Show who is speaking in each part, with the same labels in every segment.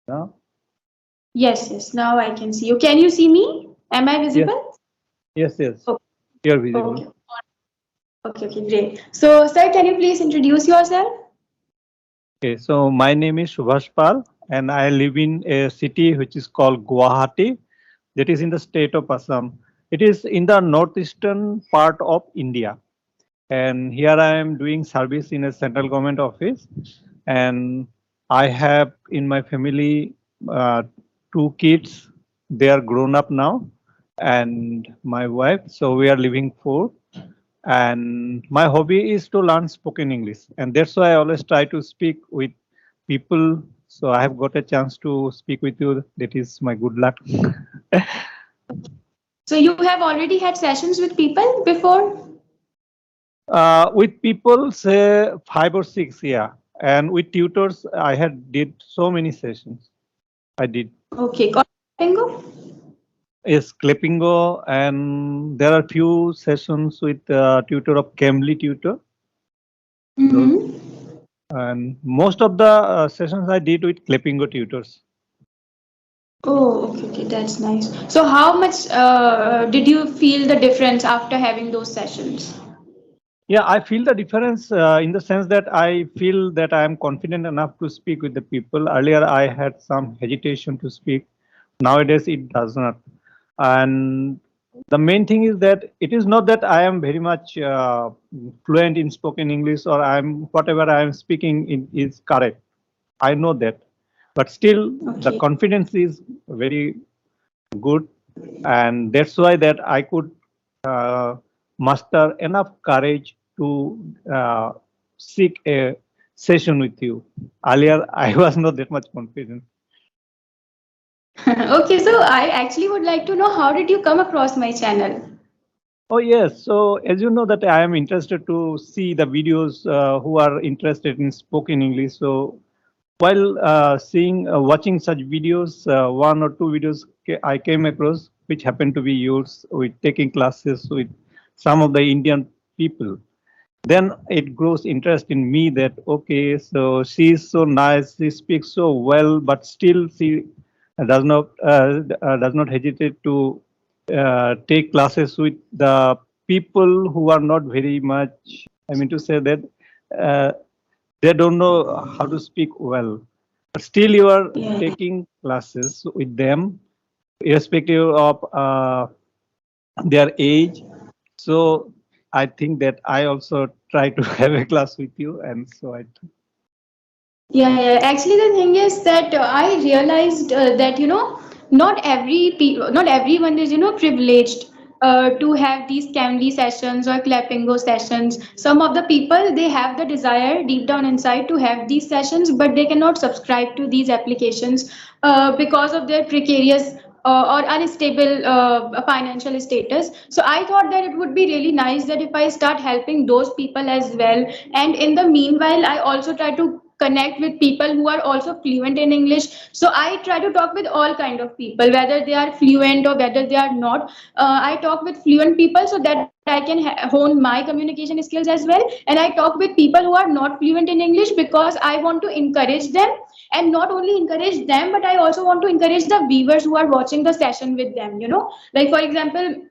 Speaker 1: Now?
Speaker 2: Yes, yes. Now I can see you. Can you see me? Am I
Speaker 1: Yes,
Speaker 2: visible?
Speaker 1: yes.
Speaker 2: Oh,
Speaker 1: You're visible.
Speaker 2: okay. Okay, great. So, sir, can you please introduce yourself?
Speaker 1: Okay, so my name is Subhash Pal, and I live in a city which is called Guwahati, that is in the state of Assam. It is in the northeastern part of India. And here I am doing service in a central government office. And I have in my family uh, two kids. They are grown up now, and my wife. So we are living four. And my hobby is to learn spoken English, and that's why I always try to speak with people. So I have got a chance to speak with you. That is my good luck.
Speaker 2: So, you have already had sessions with people before?
Speaker 1: With people, say five or six, yeah. And with tutors, I had did so many sessions. I did.
Speaker 2: Okay, got bingo?
Speaker 1: Yes, Clippingo, and there are few sessions with tutor of Cambly tutor. Those
Speaker 2: Mm-hmm.
Speaker 1: and most of the sessions I did with Clippingo tutors.
Speaker 2: Oh, okay, that's nice. So, how much did you feel the difference after having those sessions?
Speaker 1: Yeah, I feel the difference in the sense that I feel that I am confident enough to speak with the people. Earlier, I had some hesitation to speak. Nowadays, it does not. And the main thing is that it is not that I am very much fluent in spoken English or I'm whatever I am speaking is correct. I know that, but still the
Speaker 2: Okay.
Speaker 1: confidence is very good, and that's why that I could uh, muster enough courage to seek a session with you. Earlier, I was not that much confident.
Speaker 2: Okay, so I actually would like to know how did you come across my channel?
Speaker 1: Oh yes, so as you know that I am interested to see the videos who are interested in spoken English. So while watching such videos, one or two videos I came across which happened to be yours with taking classes with some of the Indian people. Then it grows interest in me that okay, so she is so nice, she speaks so well, but still she does not hesitate to take classes with the people who are not very much. I mean to say that uh, they don't know how to speak well, but still you are
Speaker 2: Yeah.
Speaker 1: taking classes with them, irrespective of their age. So I think that I also try to have a class with you, and so I.
Speaker 2: Yeah, yeah. Actually, the thing is that I realized that not everyone is privileged to have these Cambly sessions or Clappingo sessions. Some of the people they have the desire deep down inside to have these sessions, but they cannot subscribe to these applications because of their precarious or unstable financial status. So I thought that it would be really nice that if I start helping those people as well, and in the meanwhile, I also try to connect with people who are also fluent in English. So I try to talk with all kind of people, whether they are fluent or whether they are not. I talk with fluent people so that I can hone my communication skills as well, and I talk with people who are not fluent in English because I want to encourage them, and not only encourage them, but I also want to encourage the viewers who are watching the session with them. Like for example,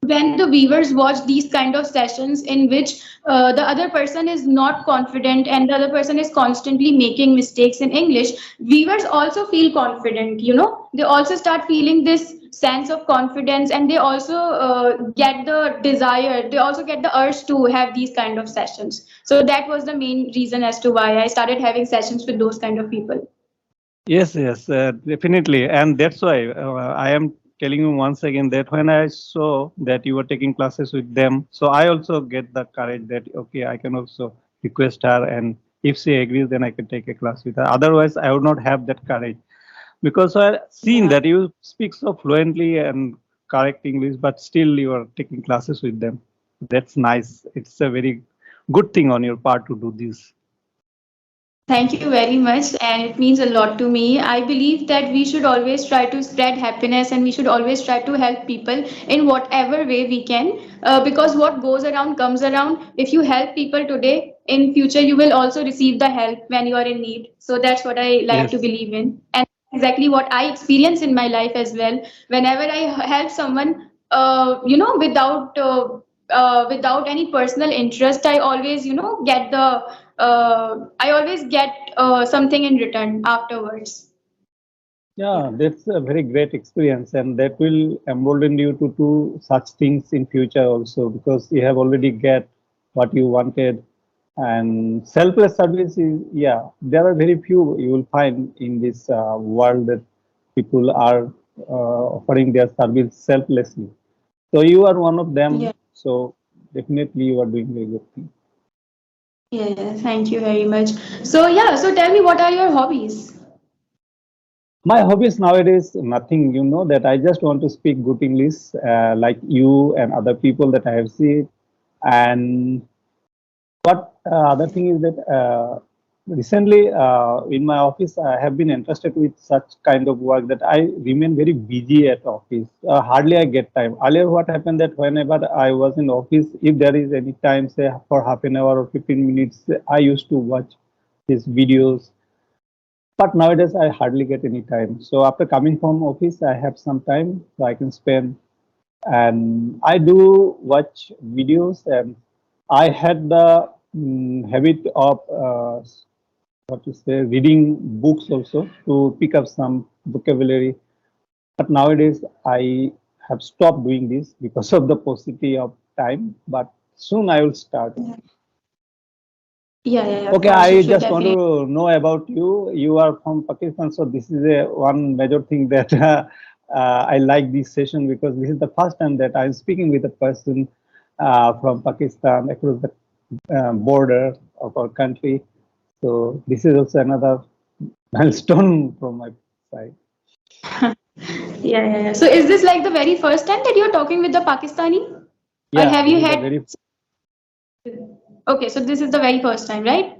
Speaker 2: when the viewers watch these kind of sessions in which the other person is not confident and the other person is constantly making mistakes in English, viewers also feel confident. They also start feeling this sense of confidence, and they also get the desire, they also get the urge to have these kind of sessions. So that was the main reason as to why I started having sessions with those kind of people.
Speaker 1: Yes, yes, definitely, and that's why I am telling you once again that when I saw that you were taking classes with them, so I also get the courage that okay, I can also request her, and if she agrees, then I can take a class with her. Otherwise, I would not have that courage because I've seen
Speaker 2: Yeah.
Speaker 1: that you speak so fluently and correct English, but still you are taking classes with them. That's nice. It's a very good thing on your part to do this.
Speaker 2: Thank you very much, and it means a lot to me. I believe that we should always try to spread happiness and we should always try to help people in whatever way we can, because what goes around comes around. If you help people today, in future you will also receive the help when you are in need. So that's what I like to
Speaker 1: Yes.
Speaker 2: believe in. And exactly what I experience in my life as well. Whenever I help someone, without any personal interest, I always, I always get something in return afterwards.
Speaker 1: Yeah,
Speaker 2: Yeah.
Speaker 1: that's a very great experience, and that will embolden you to do such things in future also because you have already get what you wanted. And selfless service is, yeah, there are very few you will find in this world that people are offering their service selflessly. So you are one of
Speaker 2: Yeah.
Speaker 1: them. So definitely you are doing very good thing.
Speaker 2: Yeah, yeah. Thank you very much. So yeah, so tell me, what are your hobbies?
Speaker 1: My hobbies nowadays, nothing, you know, that I just want to speak good English, like you and other people that I have seen. And what other thing is that recently in my office, I have been interested with such kind of work that I remain very busy at office. Hardly I get time. Earlier, what happened that whenever I was in office, if there is any time, say for half an hour or 15 minutes, I used to watch these videos, but nowadays I hardly get any time. So after coming from office, I have some time so I can spend, and I do watch videos. And I had the habit of what to say, reading books also to pick up some vocabulary. But nowadays I have stopped doing this because of the paucity of time. But soon I will start.
Speaker 2: Yeah, yeah, yeah, of
Speaker 1: Okay,
Speaker 2: course, you
Speaker 1: I
Speaker 2: should
Speaker 1: just want
Speaker 2: definitely.
Speaker 1: to know about you. You are from Pakistan, so this is a one major thing that I like this session because this is the first time that I'm speaking with a person from Pakistan across the border of our country. So this is also another milestone from my side.
Speaker 2: Yeah, yeah, yeah. So is this like the very first time that you're talking with the Pakistani? Or
Speaker 1: Yeah,
Speaker 2: have
Speaker 1: this
Speaker 2: you
Speaker 1: is the
Speaker 2: had?
Speaker 1: very
Speaker 2: Okay, so this is the very first time, right?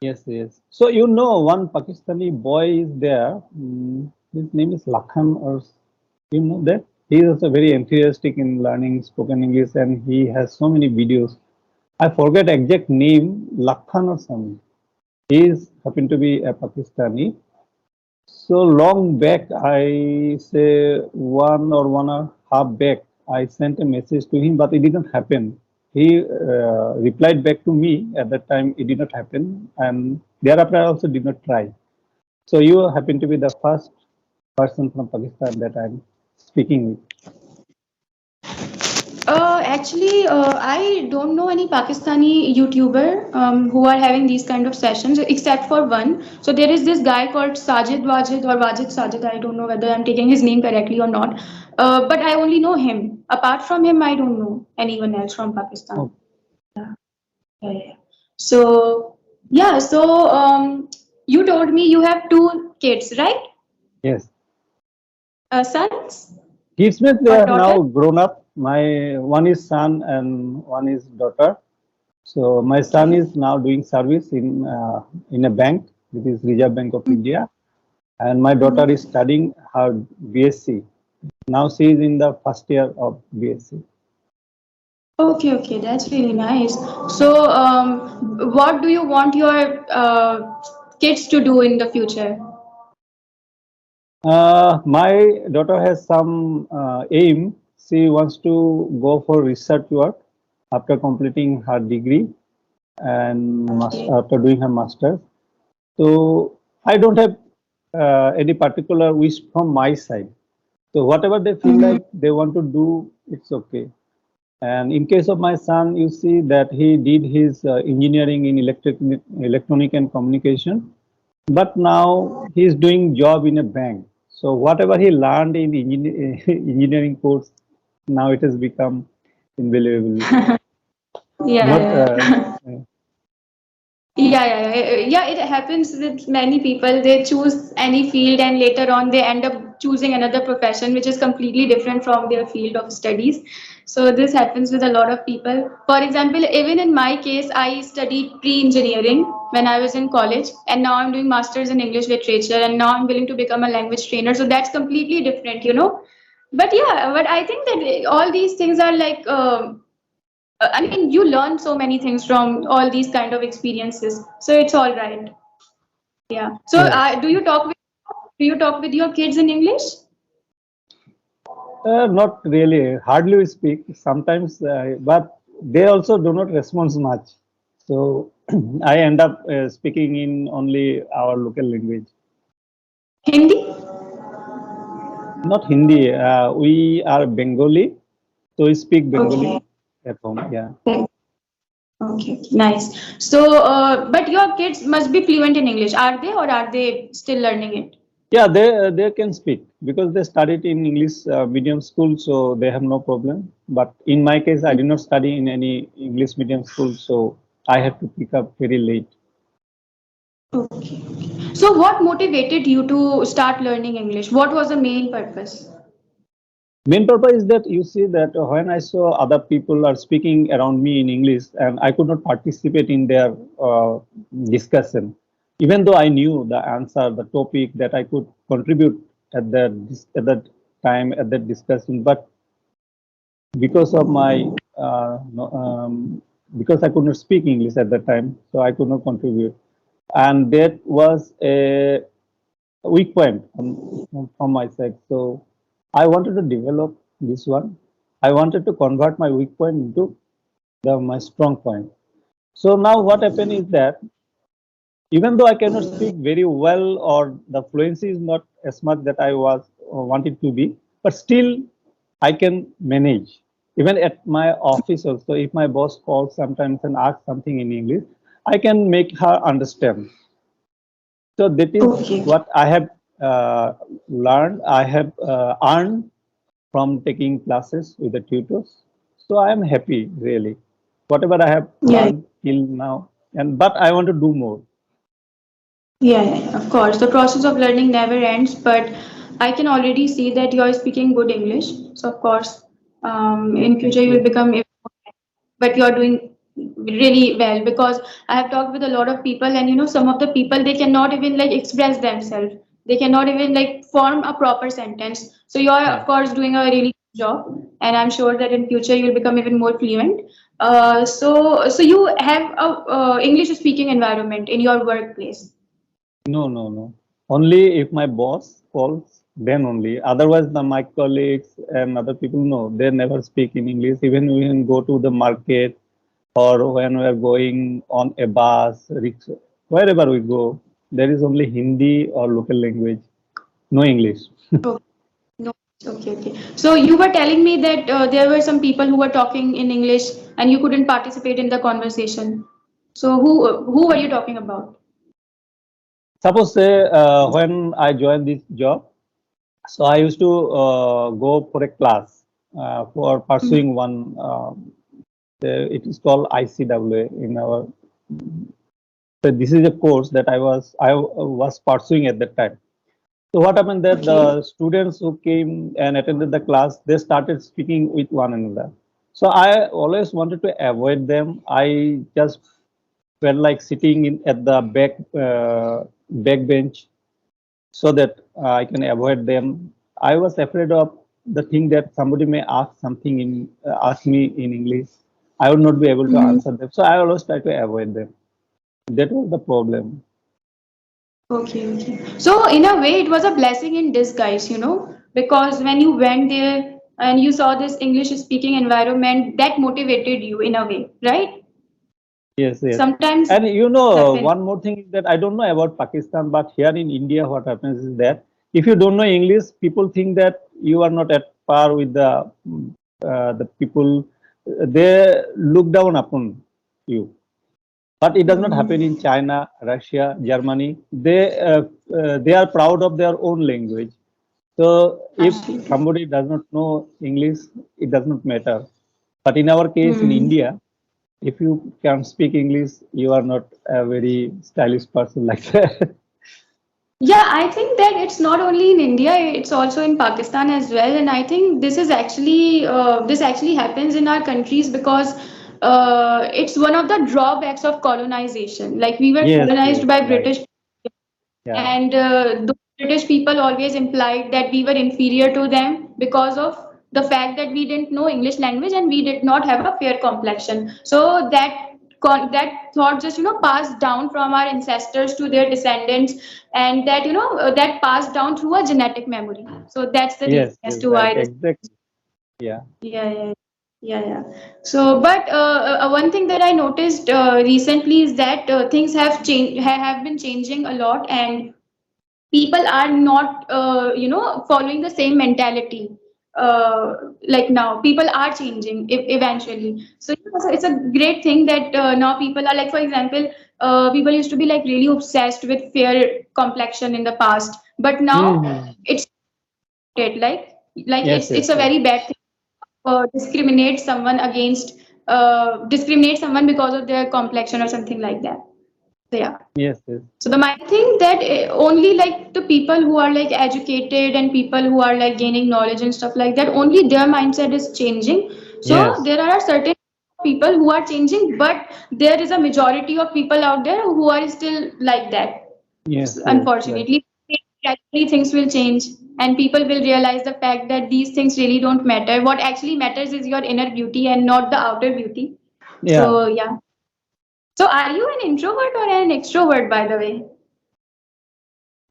Speaker 1: yes, yes. So you know, one Pakistani boy is there. His name is Lakhan, or you know that he is also very enthusiastic in learning spoken English, and he has so many videos. I forget exact name, Lakhan or something. He is happen to be a Pakistani. So long back, I say 1 or 1.5 back, I sent a message to him, but it didn't happen. He replied back to me at that time. It did not happen, and thereafter I also did not try. So you happen to be the first person from Pakistan that I'm speaking with.
Speaker 2: Actually, I don't know any Pakistani YouTuber who are having these kind of sessions except for one. So there is this guy called Sajid Wajid or Wajid Sajid. I don't know whether I'm taking his name correctly or not. But I only know him. Apart from him, I don't know anyone else from Pakistan.
Speaker 1: Oh,
Speaker 2: Yeah, yeah. So yeah, so you told me you have two kids, right?
Speaker 1: yes.
Speaker 2: Sons
Speaker 1: Kids means they
Speaker 2: or
Speaker 1: are
Speaker 2: daughter?
Speaker 1: now grown up. My one is son and one is daughter. So my son
Speaker 2: Okay.
Speaker 1: is now doing service in a bank, which is Reserve Bank of India, and my daughter is studying her BSc. Now she is in the first year of BSc.
Speaker 2: Okay, okay, that's really nice. So, what do you want your kids to do in the future?
Speaker 1: My daughter has some aim. She wants to go for research work after completing her degree and
Speaker 2: Okay.
Speaker 1: after doing her master's. So I don't have any particular wish from my side. So whatever they feel
Speaker 2: Mhm.
Speaker 1: like they want to do, it's okay. And in case of my son, you see that he did his engineering in electronic and communication, but now he's doing job in a bank. So whatever he learned in engineering course, now it has become invaluable.
Speaker 2: Yeah,
Speaker 1: Not
Speaker 2: yeah. Yeah, yeah, yeah. Yeah, it happens with many people. They choose any field and later on they end up choosing another profession which is completely different from their field of studies. So this happens with a lot of people. For example, even in my case, I studied pre-engineering when I was in college, and now I'm doing masters in English literature, and now I'm willing to become a language trainer. So that's completely different, you know. But yeah, but I think that all these things are like I mean, you learn so many things from all these kind of experiences, so it's all right. Yeah. So,
Speaker 1: yes.
Speaker 2: do you talk with? Do you talk with your kids in English?
Speaker 1: Not really. Hardly we speak sometimes, but they also do not respond much. So I end up speaking in only our local language.
Speaker 2: Hindi?
Speaker 1: Not Hindi. We are Bengali, so we speak Bengali
Speaker 2: Okay.
Speaker 1: at home. Yeah.
Speaker 2: Okay, okay, nice. So, but your kids must be fluent in English, are they, or are they still learning it?
Speaker 1: Yeah, they can speak because they studied in English medium school, so they have no problem. But in my case, I did not study in any English medium school, so I had to pick up very late.
Speaker 2: Okay. So, what motivated you to start learning English? What was the main purpose?
Speaker 1: Main purpose is that you see that when I saw other people are speaking around me in English and I could not participate in their discussion, even though I knew the answer, the topic that I could contribute at that time at that discussion, but because of my because I could not speak English at that time, so I could not contribute, and that was a weak point from my side. So I wanted to develop this one. I wanted to convert my weak point into my strong point. So now what happened is that even though I cannot speak very well or the fluency is not as much that I was wanted to be, but still I can manage. Even at my office also, if my boss calls sometimes and asks something in English, I can make her understand. So that is
Speaker 2: Okay.
Speaker 1: what I have learned. I have earned from taking classes with the tutors. So I am happy really. Whatever I have
Speaker 2: Yeah.
Speaker 1: learned till now, and but I want to do more.
Speaker 2: Yeah, yeah, yeah, of course. The process of learning never ends, but I can already see that you are speaking good English. So, of course, in
Speaker 1: Thank
Speaker 2: future you will
Speaker 1: you.
Speaker 2: become even more, but you are doing really well because I have talked with a lot of people, and some of the people they cannot even like express themselves. They cannot even like form a proper sentence. So you are,
Speaker 1: Yeah.
Speaker 2: of course, doing a really good job, and I'm sure that in future you will become even more fluent. So you have a English speaking environment in your workplace.
Speaker 1: No, no, no. Only if my boss calls, then only. Otherwise, my colleagues and other people, no, they never speak in English. Even when we go to the market or when we are going on a bus, rickshaw, wherever we go, there is only Hindi or local language, no English.
Speaker 2: Oh, no. Okay, okay. So you were telling me that there were some people who were talking in English and you couldn't participate in the conversation. So who were you talking about?
Speaker 1: Suppose say when I joined this job, so I used to go for a class for
Speaker 2: Mhm.
Speaker 1: pursuing one. It is called ICWA in our. So this is a course that I was pursuing at that time. So what happened that
Speaker 2: Okay.
Speaker 1: the students who came and attended the class, they started speaking with one another. So I always wanted to avoid them. I just felt like sitting in at the back bench so that I can avoid them. I was afraid of the thing that somebody may ask something ask me in English. I would not be able to
Speaker 2: Mhm.
Speaker 1: answer them. So I always try to avoid them. That was the problem.
Speaker 2: Okay, okay. So in a way, it was a blessing in disguise, because when you went there and you saw this English speaking environment, that motivated you in a way, right?
Speaker 1: Yes, yes.
Speaker 2: Sometimes
Speaker 1: And you know,
Speaker 2: happen.
Speaker 1: one more thing is that I don't know about Pakistan, but here in India, what happens is that if you don't know English, people think that you are not at par with the people. They look down upon you. But it does not happen in
Speaker 2: Mm.
Speaker 1: China, Russia, Germany. They are proud of their own language. So if
Speaker 2: Absolutely.
Speaker 1: somebody does not know English, it does not matter. But in our case in
Speaker 2: Mm.
Speaker 1: India, if you can speak English, you are not a very stylish person like that.
Speaker 2: Yeah, I think that it's not only in India, it's also in Pakistan as well. And I think this actually happens in our countries because it's one of the drawbacks of colonization. Like we were
Speaker 1: Yes,
Speaker 2: colonized
Speaker 1: yes,
Speaker 2: by
Speaker 1: right.
Speaker 2: British,
Speaker 1: Yeah.
Speaker 2: and those British people always implied that we were inferior to them because of the fact that we didn't know English language and we did not have a fair complexion. So that that thought just passed down from our ancestors to their descendants, and that that passed down through a genetic memory. So that's the reason
Speaker 1: Yes,
Speaker 2: as
Speaker 1: yes,
Speaker 2: to
Speaker 1: right,
Speaker 2: why this.
Speaker 1: exactly. Yeah.
Speaker 2: Yeah, yeah, yeah, yeah. So, but one thing that I noticed recently is that things have changed, have been changing a lot, and people are not, following the same mentality. Like now, people are changing eventually. So, so it's a great thing that now people are like, for example, people used to be like really obsessed with fair complexion in the past, but now
Speaker 1: Hmm.
Speaker 2: it's like
Speaker 1: Yes, yes,
Speaker 2: it's a
Speaker 1: yes,
Speaker 2: very bad thing, discriminate someone because of their complexion or something like that. So yeah.
Speaker 1: yes, yes,
Speaker 2: So I think that only like the people who are like educated and people who are like gaining knowledge and stuff like that, only their mindset is changing. So
Speaker 1: yes,
Speaker 2: there are certain people who are changing, but there is a majority of people out there who are still like that.
Speaker 1: yes, yes, right.
Speaker 2: Unfortunately, gradually things will change and people will realize the fact that these things really don't matter. What actually matters is your inner beauty and not the outer beauty.
Speaker 1: Yeah.
Speaker 2: So yeah. So are you an introvert or an extrovert, by the way?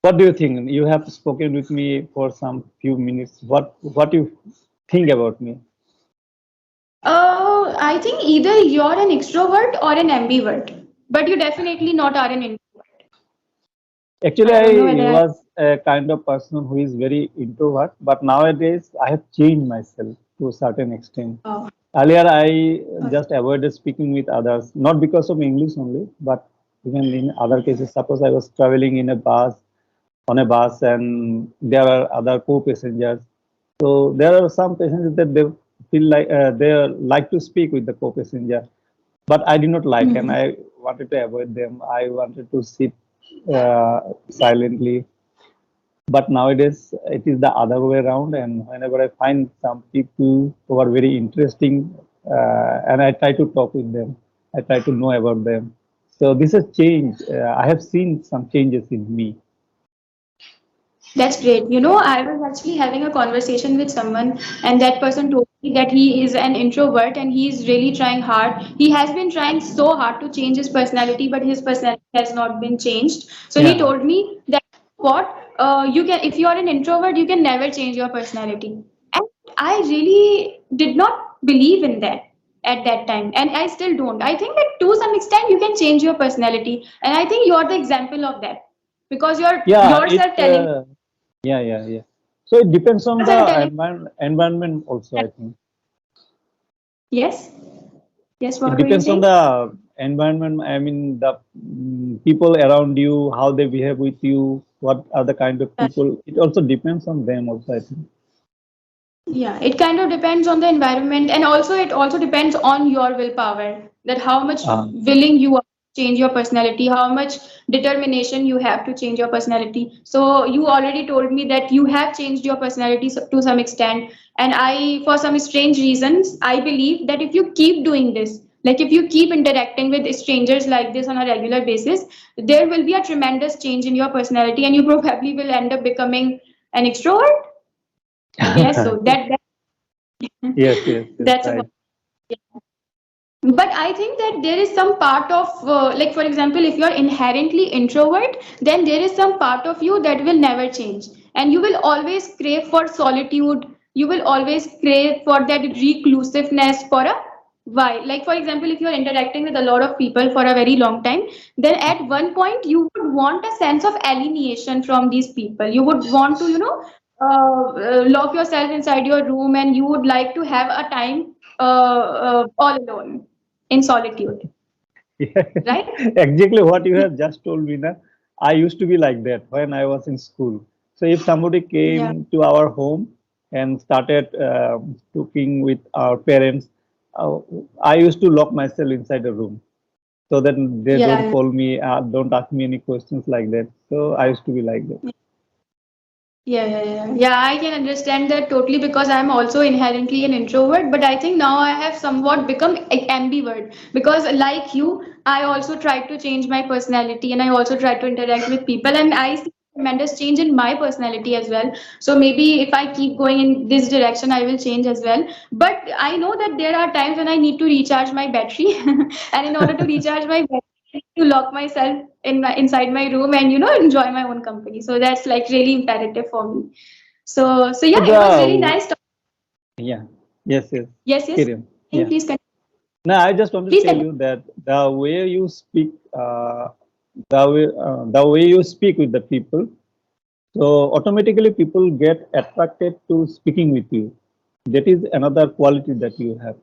Speaker 1: What do you think? You have spoken with me for some few minutes. What you think about me?
Speaker 2: I think either you're an extrovert or an ambivert, but you definitely not are an introvert.
Speaker 1: Actually,
Speaker 2: I don't know
Speaker 1: I
Speaker 2: whether.
Speaker 1: was a kind of person who is very introvert, but nowadays I have changed myself to a certain extent.
Speaker 2: Oh,
Speaker 1: Earlier, I
Speaker 2: okay.
Speaker 1: just avoided speaking with others, not because of English only, but even in other cases. Suppose I was traveling in a bus, on a bus, and there are other co-passengers. So there are some passengers that they feel like they like to speak with the co-passenger, but I did not like, and
Speaker 2: Mhm.
Speaker 1: I wanted to avoid them. I wanted to sit silently. But nowadays it is the other way around, and whenever I find some people who are very interesting, and I try to talk with them, I try to know about them. So this has changed. I have seen some changes in me.
Speaker 2: That's great. I was actually having a conversation with someone, and that person told me that he is an introvert and he is really trying hard. He has been trying so hard to change his personality, but his personality has not been changed. So he
Speaker 1: Yeah.
Speaker 2: told me that what you can, if you are an introvert, you can never change your personality. And I really did not believe in that at that time, and I still don't. I think that to some extent you can change your personality, and I think you are the example of that because you're
Speaker 1: Yeah, it.
Speaker 2: yourself telling.
Speaker 1: Yeah, yeah, yeah. So it depends on the
Speaker 2: Yourself telling.
Speaker 1: environment also, I think.
Speaker 2: Yes, yes,
Speaker 1: It
Speaker 2: what were you
Speaker 1: depends on
Speaker 2: saying?
Speaker 1: the environment. I mean, the people around you, how they behave with you, what are the kind of people. It also depends on them also, I think.
Speaker 2: Yeah, it kind of depends on the environment, and also it also depends on your willpower, that how much
Speaker 1: Uh,
Speaker 2: willing you are to change your personality, how much determination you have to change your personality. So you already told me that you have changed your personality to some extent, and for some strange reasons, I believe that if you keep doing this, like if you keep interacting with strangers like this on a regular basis, there will be a tremendous change in your personality, and you probably will end up becoming an extrovert. I guess so.
Speaker 1: yes, yes, yes,
Speaker 2: That's about.
Speaker 1: right.
Speaker 2: But I think that there is some part of, like for example, if you're inherently introvert, then there is some part of you that will never change. And you will always crave for solitude. You will always crave for that reclusiveness for a while. Like for example, if you're interacting with a lot of people for a very long time, then at one point you would want a sense of alienation from these people. You would want to, lock yourself inside your room, and you would like to have a time all alone in solitude,
Speaker 1: Yeah,
Speaker 2: right?
Speaker 1: exactly what you have just told me. Na? I used to be like that when I was in school. So if somebody
Speaker 2: Yeah,
Speaker 1: came to our home and started talking with our parents, uh, I used to lock myself inside a room so that they don't
Speaker 2: yeah,
Speaker 1: call me, don't ask me any questions like that. So I used to be like that.
Speaker 2: yeah. I can understand that totally because I'm also inherently an introvert, but I think now I have somewhat become ambivert because, like you, I also try to change my personality and I also try to interact with people, and I see tremendous change in my personality as well. So maybe if I keep going in this direction, I will change as well. But I know that there are times when I need to recharge my battery, and in order to recharge my battery, I need to lock myself inside my room and enjoy my own company. So that's like really imperative for me. So
Speaker 1: So
Speaker 2: yeah, it was really
Speaker 1: the
Speaker 2: nice.
Speaker 1: yeah, yes, yes,
Speaker 2: Yes, yes.
Speaker 1: Kiran. Yeah.
Speaker 2: Please continue.
Speaker 1: Now I just want to
Speaker 2: Please
Speaker 1: tell
Speaker 2: continue.
Speaker 1: you that the way you speak, the way you speak with the people, so automatically people get attracted to speaking with you. That is another quality that you have.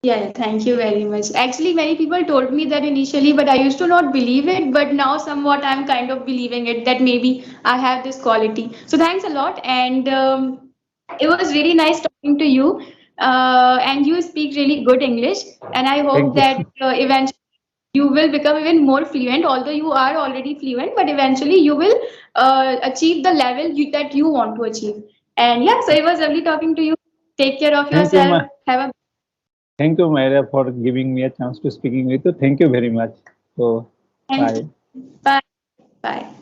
Speaker 2: Yeah, yeah, thank you very much. Actually, many people told me that initially, but I used to not believe it. But now, somewhat, I'm kind of believing it that maybe I have this quality. So, thanks a lot. And it was really nice talking to you. And you speak really good English. And I hope
Speaker 1: Thank you.
Speaker 2: that eventually you will become even more fluent, although you are already fluent, but eventually you will achieve the level that you want to achieve. And yeah, so it was lovely talking to you. Take care of
Speaker 1: Thank you,
Speaker 2: yourself. Have a
Speaker 1: thank you, Maira, for giving me a chance to speaking with you. Thank you very much. So,
Speaker 2: thank
Speaker 1: bye.
Speaker 2: you. Bye. Bye.